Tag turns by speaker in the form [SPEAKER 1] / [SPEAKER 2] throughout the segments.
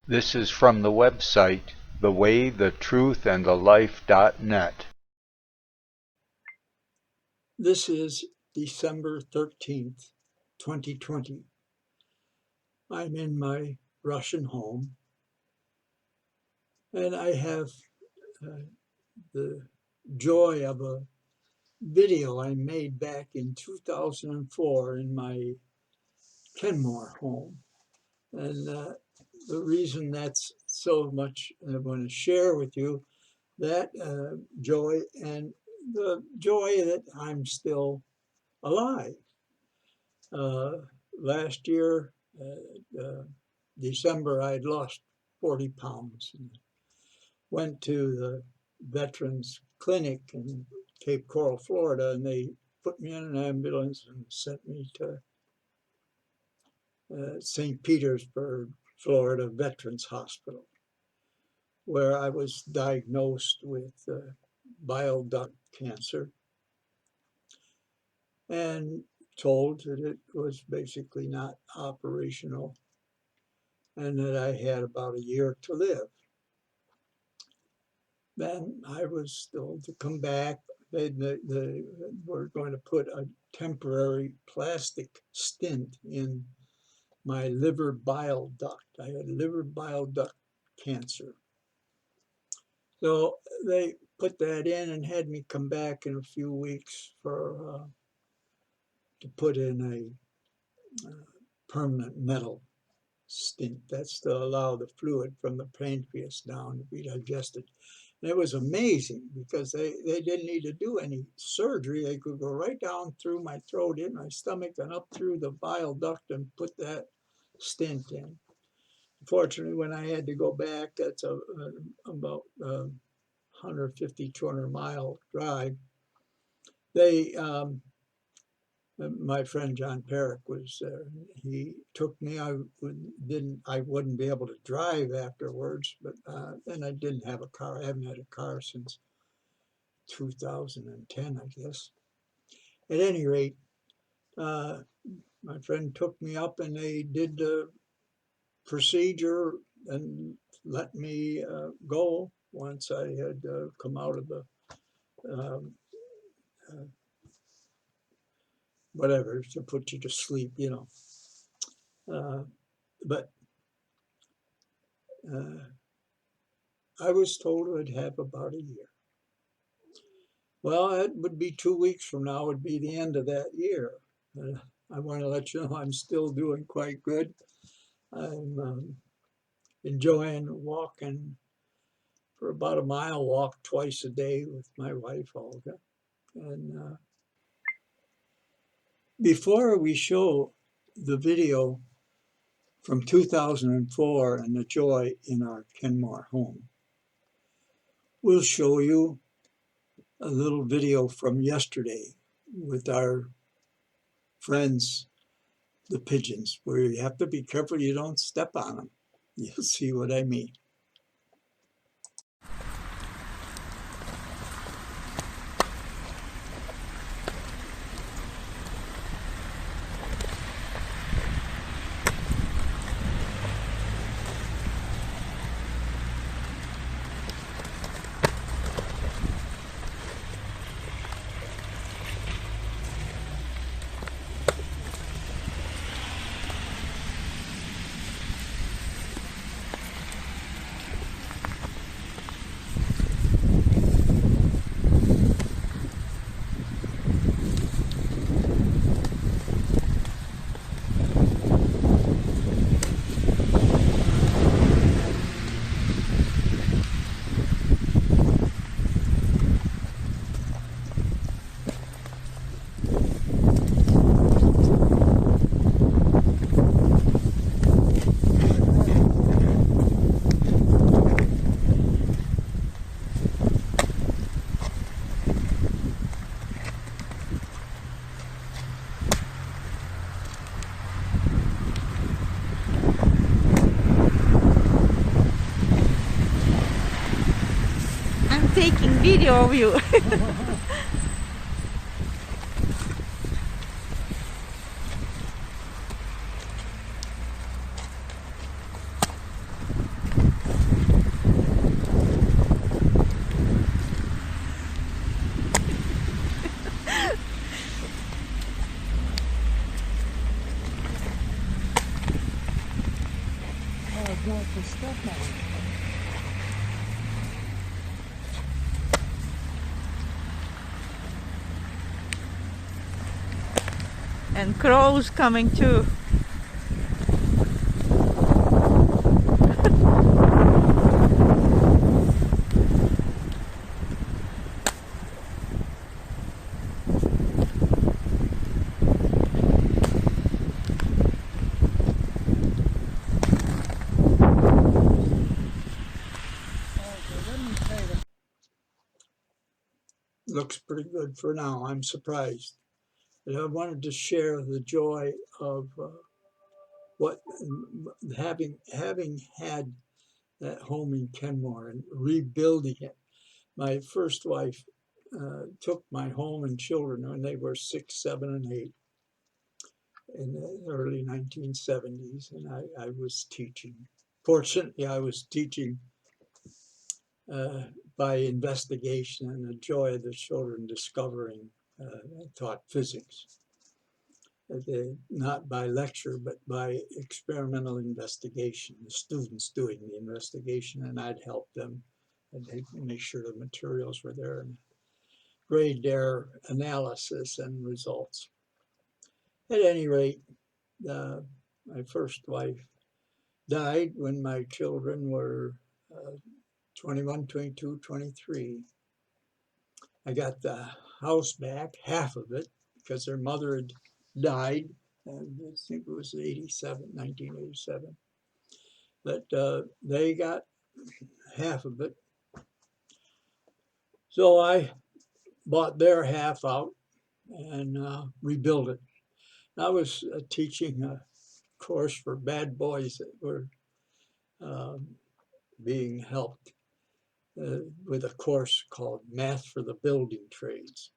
[SPEAKER 1] This is from the website thewaythetruthandthelife.net.
[SPEAKER 2] This is December 13th, 2020. I'm in my Russian home, and I have the joy of a video I made back in 2004 in my Kenmore home. And the reason that's so much I want to share with you that joy and the joy that I'm still alive. Last year, December, I'd lost 40 pounds and went to the Veterans Clinic in Cape Coral, Florida, and they put me in an ambulance and sent me to St. Petersburg, Florida Veterans Hospital, where I was diagnosed with bile duct cancer and told that it was basically not operational and that I had about a year to live. Then I was told to come back. They were going to put a temporary plastic stent in my liver bile duct. I had liver bile duct cancer. So they put that in and had me come back in a few weeks for to put in a permanent metal stent. That's to allow the fluid from the pancreas down to be digested. And it was amazing because they didn't need to do any surgery. They could go right down through my throat, in my stomach, and up through the bile duct and put that stent in. Unfortunately, when I had to go back, that's about 150, 200-mile drive. They my friend John Perrick was there. He took me. I wouldn't be able to drive afterwards, but then I didn't have a car. I haven't had a car since 2010, I guess. At any rate, my friend took me up and they did the procedure and let me go once I had come out of the whatever, to put you to sleep, you know. But I was told I'd have about a year. Well, it would be 2 weeks from now would be the end of that year. I want to let you know I'm still doing quite good. I'm enjoying walking for about a mile walk twice a day with my wife, Olga. And before we show the video from 2004 and the joy in our Kenmore home, we'll show you a little video from yesterday with our friends, the pigeons, where you have to be careful you don't step on them. You'll see what I mean.
[SPEAKER 3] Taking video of you.
[SPEAKER 2] got the stuff on.
[SPEAKER 3] And crows coming too.
[SPEAKER 2] Looks pretty good for now. I'm surprised. And I wanted to share the joy of what having had that home in Kenmore and rebuilding it. My first wife took my home and children when they were 6, 7, and 8 in the early 1970s, and I was teaching. Fortunately, I was teaching by investigation, and the joy of the children discovering. I taught physics, not by lecture, but by experimental investigation. The students doing the investigation, and I'd help them and make sure the materials were there and grade their analysis and results. At any rate, my first wife died when my children were 21, 22, 23. I got the house back, half of it, because their mother had died. I think it was 1987. But they got half of it. So I bought their half out and rebuilt it. I was teaching a course for bad boys that were being helped with a course called Math for the Building Trades.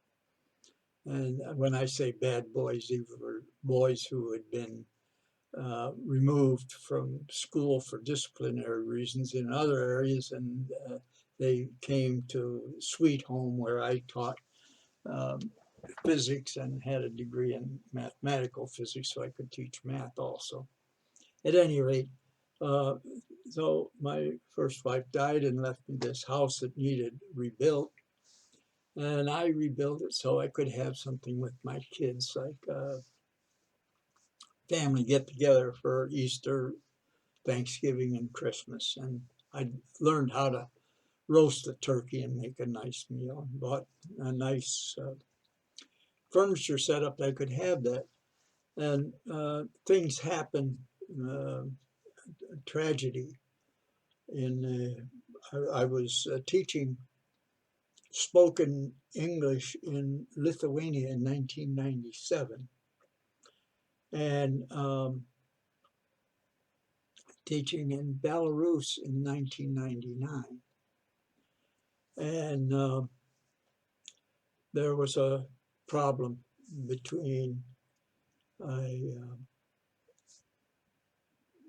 [SPEAKER 2] And when I say bad boys, these were boys who had been removed from school for disciplinary reasons in other areas, and they came to Sweet Home where I taught physics and had a degree in mathematical physics, so I could teach math also. At any rate, so my first wife died and left me this house that needed rebuilt. And I rebuilt it so I could have something with my kids, like family get together for Easter, Thanksgiving, and Christmas. And I learned how to roast a turkey and make a nice meal, and bought a nice furniture setup that I could have that. And things happen, tragedy. I was teaching spoken English in Lithuania in 1997, and teaching in Belarus in 1999. And there was a problem between a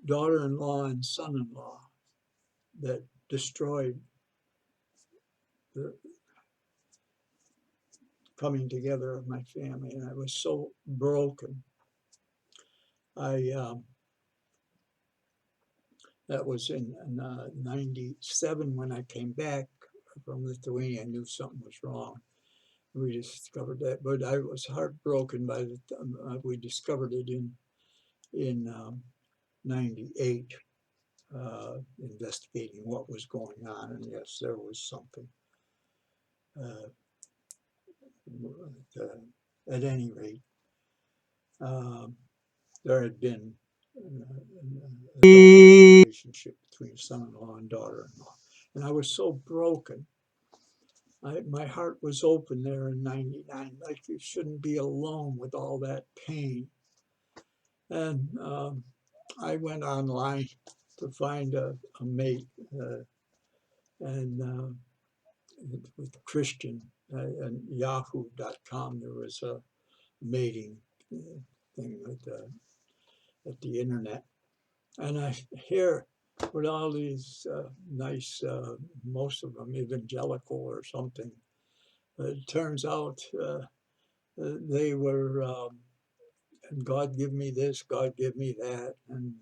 [SPEAKER 2] daughter-in-law and son-in-law that destroyed the coming together of my family, and I was so broken. That was in 97 when I came back from Lithuania. I knew something was wrong. We discovered that, but I was heartbroken by the time we discovered it in 98, investigating what was going on, and yes, there was something. At any rate, there had been an adulterous relationship between son-in-law and daughter-in-law, and I was so broken. My heart was open there in 99, like you shouldn't be alone with all that pain. And I went online to find a mate, and with Christian and yahoo.com, there was a mating thing at the internet. And I hear with all these nice, most of them evangelical or something, it turns out they were, God give me this, God give me that, and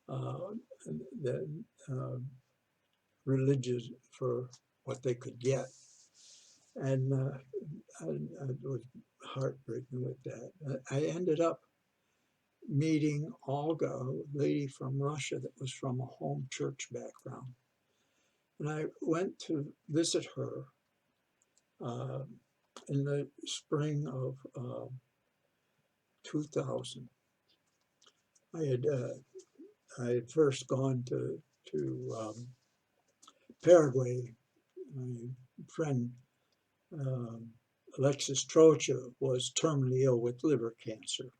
[SPEAKER 2] that religious for what they could get. And I was heartbreaking with that. I ended up meeting Olga, a lady from Russia that was from a home church background. And I went to visit her in the spring of 2000. I had first gone to Paraguay. My friend Alexis Trocha was terminally ill with liver cancer.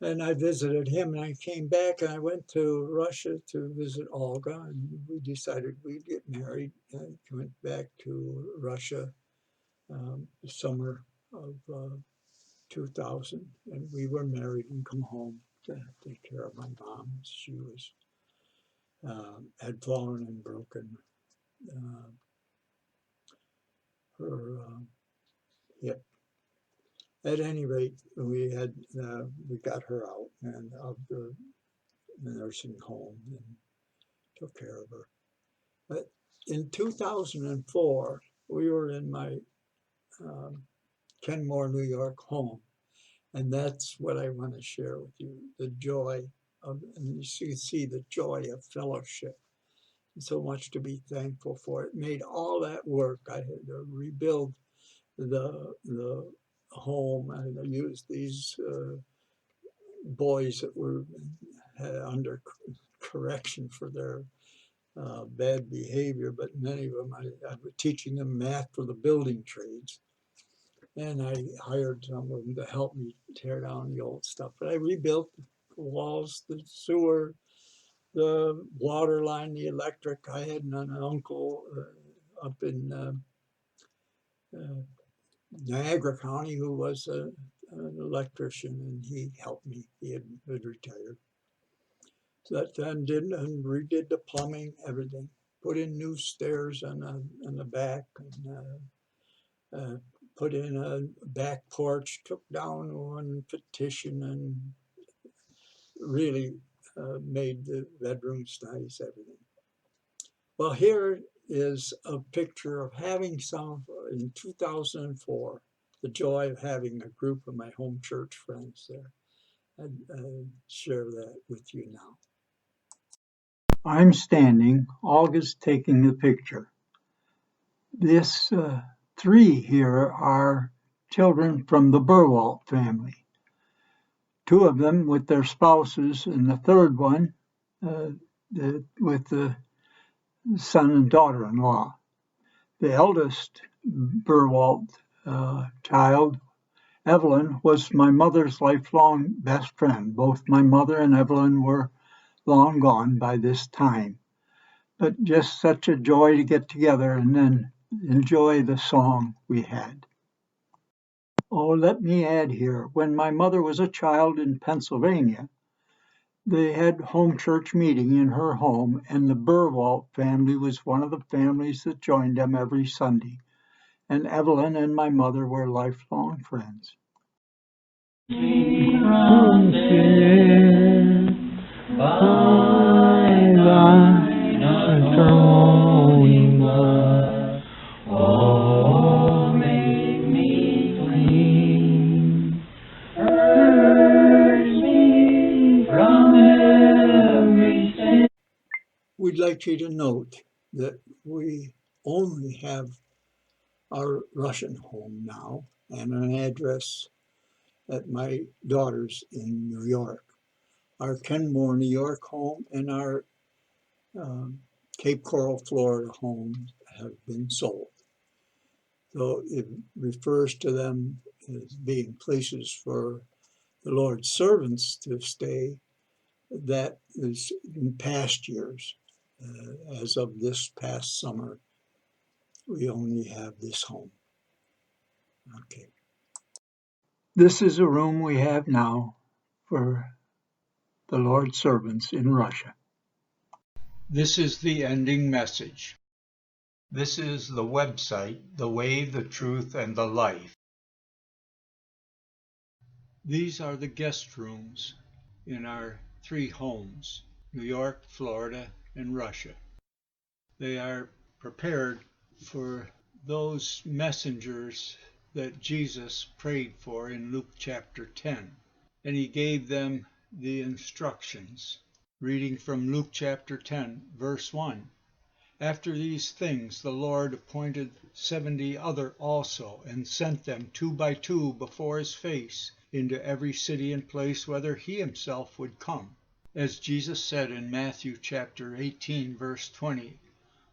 [SPEAKER 2] And I visited him, and I came back, and I went to Russia to visit Olga, and we decided we'd get married. I went back to Russia the summer of 2000, and we were married and come home to take care of my mom. She was had fallen and broken her hip. At any rate, we got her out and of the nursing home and took care of her. But in 2004, we were in my Kenmore, New York home, and that's what I want to share with you: the joy of, and you see the joy of fellowship. So much to be thankful for. It made all that work. I had to rebuild the home, and I used these boys that were under correction for their bad behavior, but many of them, I was teaching them math for the building trades. And I hired some of them to help me tear down the old stuff. But I rebuilt the walls, the sewer, the water line, the electric. I had an uncle up in Niagara County who was an electrician, and he helped me. He had retired. So that then did and redid the plumbing, everything. Put in new stairs on the back, and put in a back porch. Took down one petition, and really made the bedrooms nice. Everything. Well, here is a picture of having some in 2004. The joy of having a group of my home church friends there. I'd share that with you now. I'm standing, Olga's taking the picture. This three here are children from the Burwalt family. Two of them with their spouses, and the third one with the son and daughter-in-law. The eldest Burwalt child, Evelyn, was my mother's lifelong best friend. Both my mother and Evelyn were long gone by this time. But just such a joy to get together and then enjoy the song we had. Oh, let me add here, when my mother was a child in Pennsylvania, they had home church meeting in her home, and the Burwalt family was one of the families that joined them every Sunday. And Evelyn and my mother were lifelong friends. We'd like you to note that we only have our Russian home now and an address at my daughter's in New York. Our Kenmore, New York home and our Cape Coral, Florida home have been sold. So it refers to them as being places for the Lord's servants to stay. That is in past years. As of this past summer, we only have this home. Okay. This is a room we have now for the Lord's servants in Russia.
[SPEAKER 1] This is the ending message. This is the website, The Way, the Truth, and the Life. These are the guest rooms. in our 3 homes, New York, Florida, and Russia. They are prepared for those messengers that Jesus prayed for in Luke chapter 10. And he gave them the instructions. Reading from Luke chapter 10, verse 1. After these things the Lord appointed 70 other also, and sent them 2 by 2 before his face into every city and place whither he himself would come. As Jesus said in Matthew chapter 18, verse 20,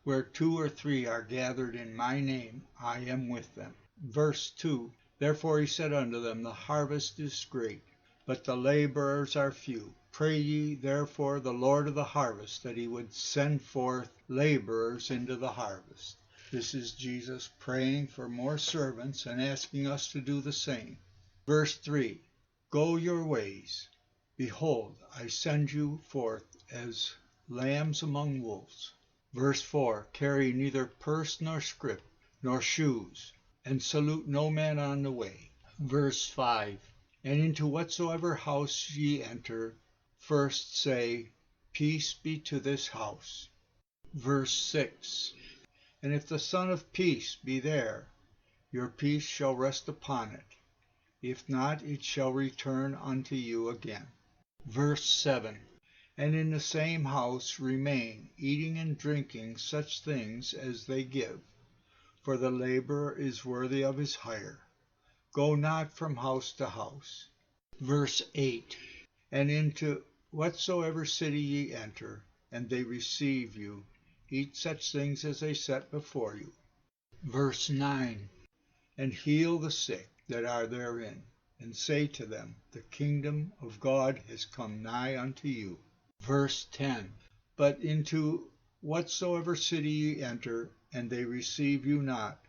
[SPEAKER 1] where 2 or 3 are gathered in my name, I am with them. Verse 2, therefore he said unto them, the harvest is great, but the laborers are few. Pray ye therefore the Lord of the harvest that he would send forth laborers into the harvest. This is Jesus praying for more servants and asking us to do the same. Verse 3, go your ways. Behold, I send you forth as lambs among wolves. Verse 4, carry neither purse nor scrip, nor shoes, and salute no man on the way. Verse 5, and into whatsoever house ye enter, first say, peace be to this house. Verse 6, and if the Son of Peace be there, your peace shall rest upon it. If not, it shall return unto you again. Verse 7, and in the same house remain, eating and drinking such things as they give, for the laborer is worthy of his hire. Go not from house to house. Verse 8, and into whatsoever city ye enter, and they receive you, eat such things as they set before you. Verse 9, and heal the sick that are therein, and say to them, the kingdom of God has come nigh unto you. Verse 10, but into whatsoever city ye enter, and they receive you not,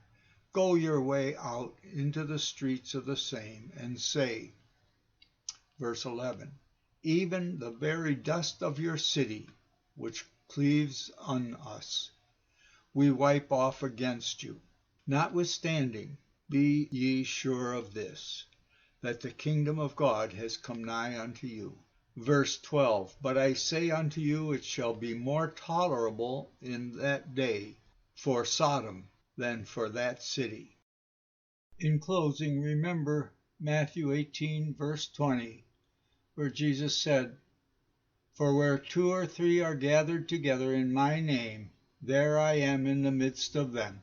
[SPEAKER 1] go your way out into the streets of the same, and say, verse 11, even the very dust of your city, which cleaves on us, we wipe off against you. Notwithstanding, be ye sure of this, that the kingdom of God has come nigh unto you. Verse 12, but I say unto you, it shall be more tolerable in that day for Sodom than for that city. In closing, remember Matthew 18, verse 20, where Jesus said, for where 2 or 3 are gathered together in my name, there I am in the midst of them.